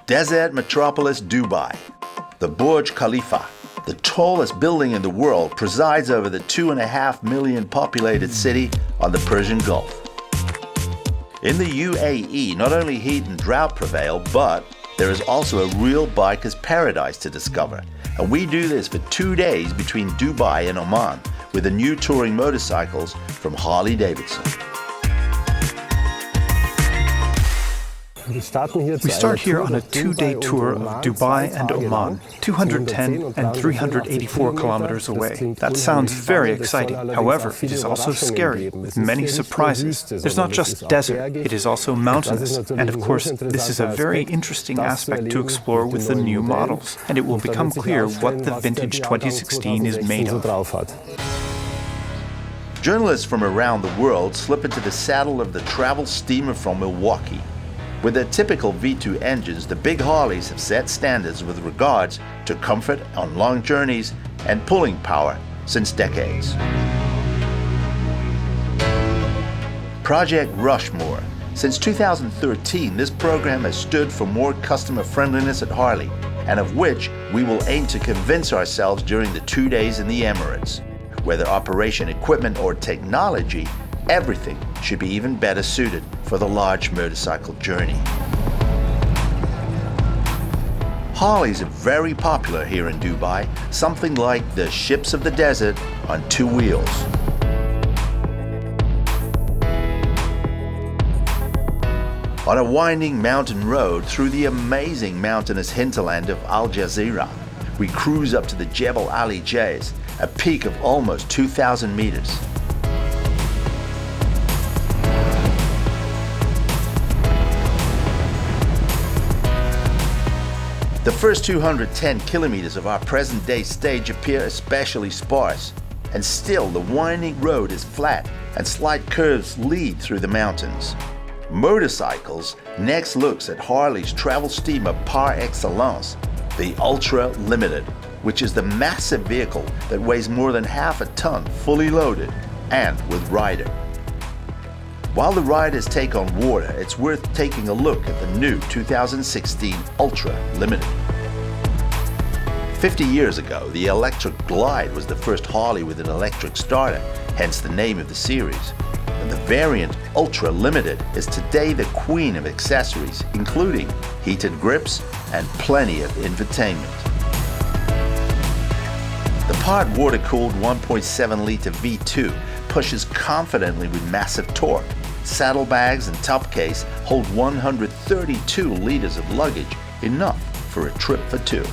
Desert metropolis Dubai. The Burj Khalifa, the tallest building in the world, presides over the 2.5 million populated city on the Persian Gulf. In the UAE, not only heat and drought prevail, but there is also a real biker's paradise to discover. And we do this for 2 days between Dubai and Oman with the new touring motorcycles from Harley-Davidson. We start here on a 2-day tour of Dubai and Oman, 210 and 384 kilometers away. That sounds very exciting. However, it is also scary, with many surprises. There's not just desert, it is also mountainous. And of course, this is a very interesting aspect to explore with the new models. And it will become clear what the vintage 2016 is made of. Journalists from around the world slip into the saddle of the travel steamer from Milwaukee. With their typical V2 engines, the big Harleys have set standards with regards to comfort on long journeys and pulling power since decades. Project Rushmore. Since 2013, this program has stood for more customer friendliness at Harley, and of which we will aim to convince ourselves during the 2 days in the Emirates. Whether operation, equipment, or technology, everything should be even better suited for the large motorcycle journey. Harleys are very popular here in Dubai, something like the ships of the desert on 2 wheels. On a winding mountain road through the amazing mountainous hinterland of Al Jazeera, we cruise up to the Jebel Ali Jais, a peak of almost 2,000 meters. The first 210 kilometers of our present-day stage appear especially sparse, and still the winding road is flat and slight curves lead through the mountains. Motorcycles next looks at Harley's travel steamer par excellence, the Ultra Limited, which is the massive vehicle that weighs more than half a ton fully loaded and with rider. While the riders take on water, it's worth taking a look at the new 2016 Ultra Limited. 50 years ago, the Electric Glide was the first Harley with an electric starter, hence the name of the series. And the variant Ultra Limited is today the queen of accessories, including heated grips and plenty of infotainment. The pod water-cooled 1.7-liter V2 pushes confidently with massive torque. Saddlebags and top case hold 132 liters of luggage, enough for a trip for 2.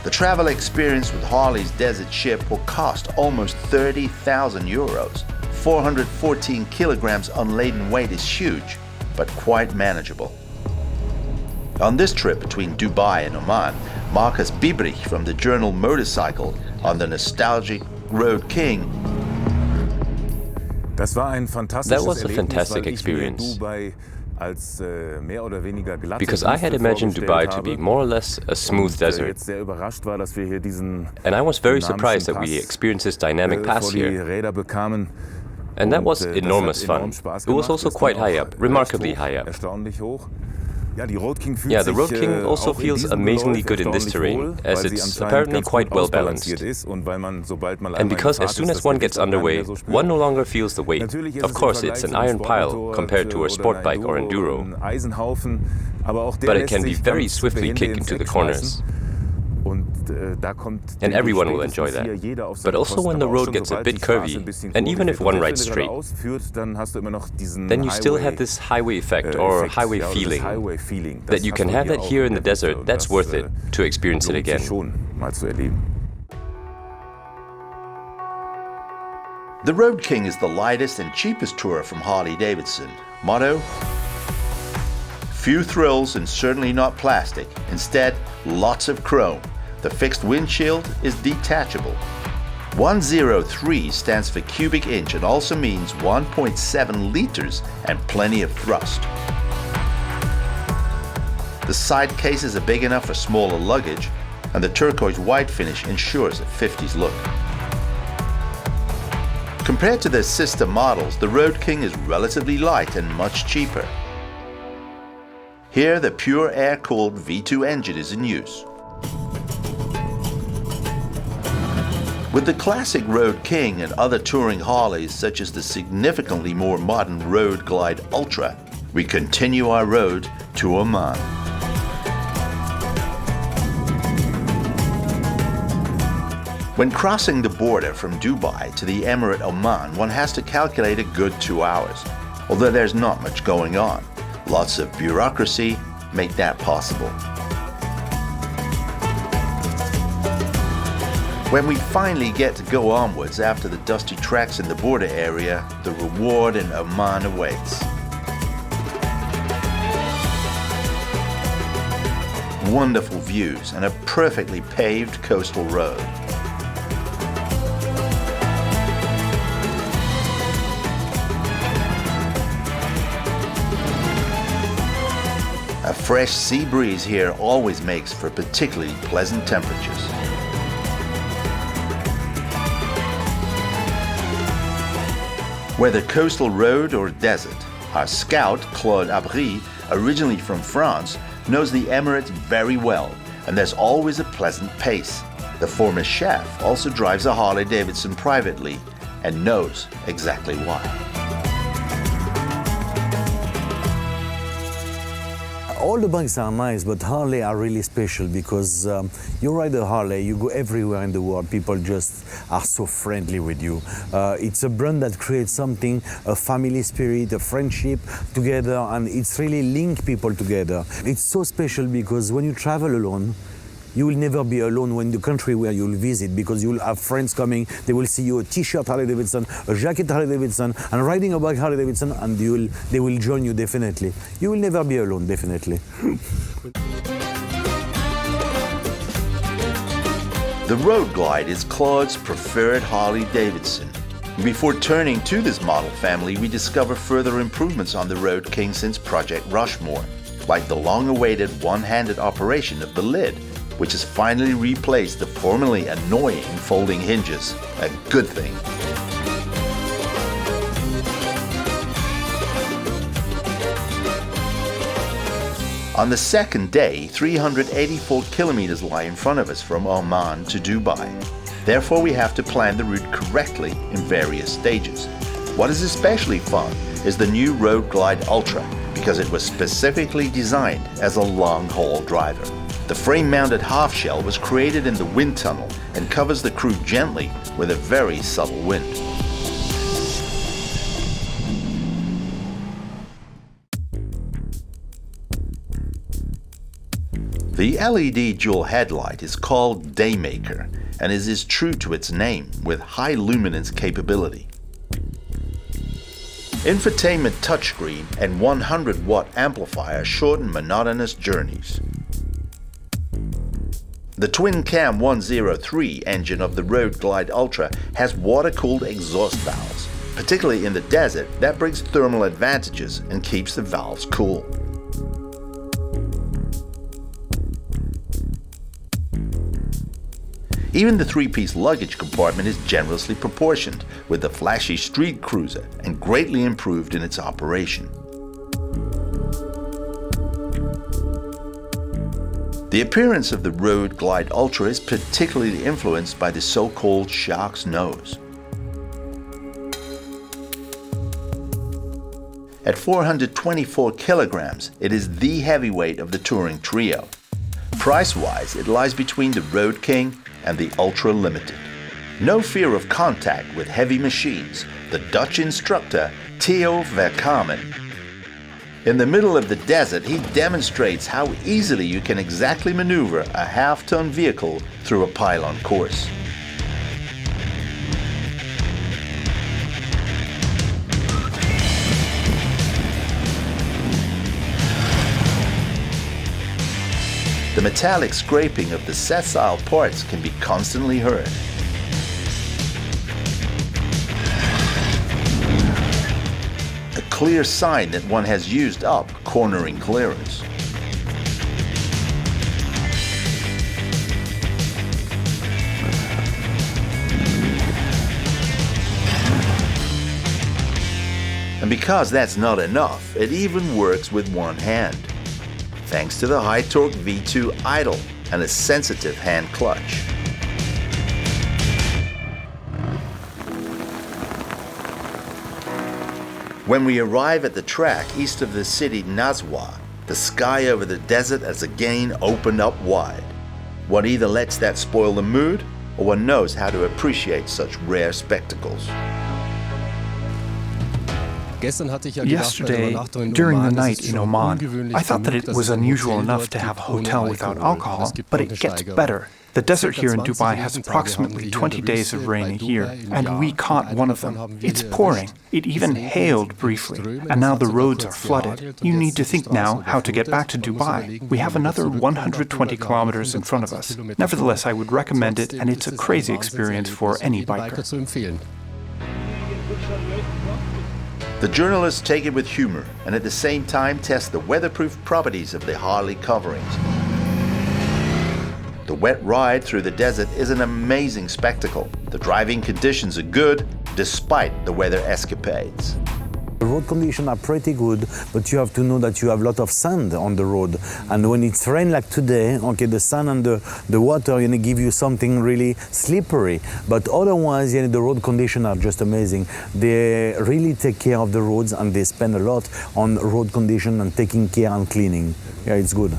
The travel experience with Harley's Desert Ship will cost almost 30,000 euros. 414 kilograms unladen weight is huge, but quite manageable. On this trip between Dubai and Oman, Markus Biebrich from the journal Motorcycle on the nostalgic Road King. That was a fantastic experience, because I had imagined Dubai to be more or less a smooth desert. And I was very surprised that we experienced this dynamic pass here. And that was enormous fun. It was also quite high up, remarkably high up. Yeah, the Road King also feels amazingly good in this terrain, as it's apparently quite well balanced. And because as soon as one gets underway, one no longer feels the weight. Of course, it's an iron pile compared to a sport bike or enduro, but it can be very swiftly kicked into the corners. And everyone will enjoy that. But also when the road gets a bit curvy, and even if one rides straight, then you still have this highway effect or highway feeling. That you can have that here in the desert, that's worth it to experience it again. The Road King is the lightest and cheapest tourer from Harley-Davidson. Motto: few thrills and certainly not plastic. Instead, lots of chrome. The fixed windshield is detachable. 103 stands for cubic inch and also means 1.7 liters and plenty of thrust. The side cases are big enough for smaller luggage, and the turquoise white finish ensures a 50s look. Compared to their sister models, the Road King is relatively light and much cheaper. Here, the pure air-cooled V2 engine is in use. With the classic Road King and other touring Harleys, such as the significantly more modern Road Glide Ultra, we continue our road to Oman. When crossing the border from Dubai to the Emirate Oman, one has to calculate a good 2 hours, although there's not much going on. Lots of bureaucracy make that possible. When we finally get to go onwards after the dusty tracks in the border area, the reward in Oman awaits. Wonderful views and a perfectly paved coastal road. A fresh sea breeze here always makes for particularly pleasant temperatures. Whether coastal road or desert, our scout, Claude Abry, originally from France, knows the Emirates very well, and there's always a pleasant pace. The former chef also drives a Harley-Davidson privately and knows exactly why. All the bikes are nice, but Harley are really special because you ride a Harley, you go everywhere in the world, people just are so friendly with you. It's a brand that creates something, a family spirit, a friendship together, and it's really link people together. It's so special because when you travel alone, you will never be alone when the country where you'll visit, because you'll have friends coming, they will see you a t-shirt Harley-Davidson, a jacket Harley-Davidson, and riding a bike Harley-Davidson, and they will join you definitely. You will never be alone, definitely. The Road Glide is Claude's preferred Harley-Davidson. Before turning to this model family, we discover further improvements on the Road King since Project Rushmore, like the long-awaited one-handed operation of the lid, which has finally replaced the formerly annoying folding hinges. A good thing. On the second day, 384 kilometers lie in front of us from Oman to Dubai. Therefore, we have to plan the route correctly in various stages. What is especially fun is the new Road Glide Ultra, because it was specifically designed as a long-haul driver. The frame-mounted half-shell was created in the wind tunnel and covers the crew gently with a very subtle wind. The LED dual headlight is called Daymaker and is true to its name with high luminance capability. Infotainment touchscreen and 100-watt amplifier shorten monotonous journeys. The twin-cam 103 engine of the Road Glide Ultra has water-cooled exhaust valves. Particularly in the desert, that brings thermal advantages and keeps the valves cool. Even the three-piece luggage compartment is generously proportioned, with the flashy street cruiser, and greatly improved in its operation. The appearance of the Road Glide Ultra is particularly influenced by the so-called shark's nose. At 424 kilograms, it is the heavyweight of the touring trio. Price-wise, it lies between the Road King and the Ultra Limited. No fear of contact with heavy machines, the Dutch instructor Theo Verkamen. In the middle of the desert, he demonstrates how easily you can exactly maneuver a half-ton vehicle through a pylon course. The metallic scraping of the sessile parts can be constantly heard. A clear sign that one has used up cornering clearance. And because that's not enough, it even works with one hand. thanks to the high-torque V2 idle and a sensitive hand clutch. When we arrive at the track east of the city Nazwa, the sky over the desert has again opened up wide. One either lets that spoil the mood, or one knows how to appreciate such rare spectacles. Yesterday, during the night in Oman, I thought that it was unusual enough to have a hotel without alcohol, but it gets better. The desert here in Dubai has approximately 20 days of rain a year, and we caught one of them. It's pouring. It even hailed briefly, and now the roads are flooded. You need to think now how to get back to Dubai. We have another 120 kilometers in front of us. Nevertheless, I would recommend it, and it's a crazy experience for any biker. The journalists take it with humor and at the same time test the weatherproof properties of the Harley coverings. The wet ride through the desert is an amazing spectacle. The driving conditions are good despite the weather escapades. The road conditions are pretty good, but you have to know that you have a lot of sand on the road. And when it's rain like today, okay, the sand and the water give you something really slippery. But otherwise, the road conditions are just amazing. They really take care of the roads and they spend a lot on road condition and taking care and cleaning. Yeah, it's good.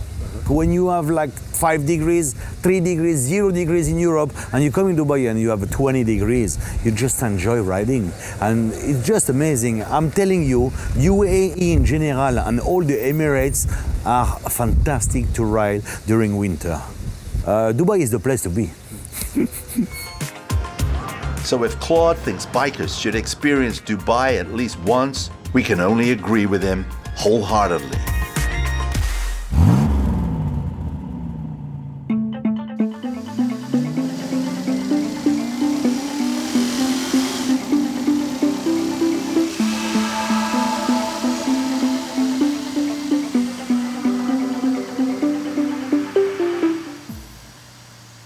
When you have like 5 degrees, 3 degrees, 0 degrees in Europe, and you come in Dubai and you have 20 degrees, you just enjoy riding. And it's just amazing. I'm telling you, UAE in general and all the Emirates are fantastic to ride during winter. Dubai is the place to be. So if Claude thinks bikers should experience Dubai at least once, we can only agree with him wholeheartedly.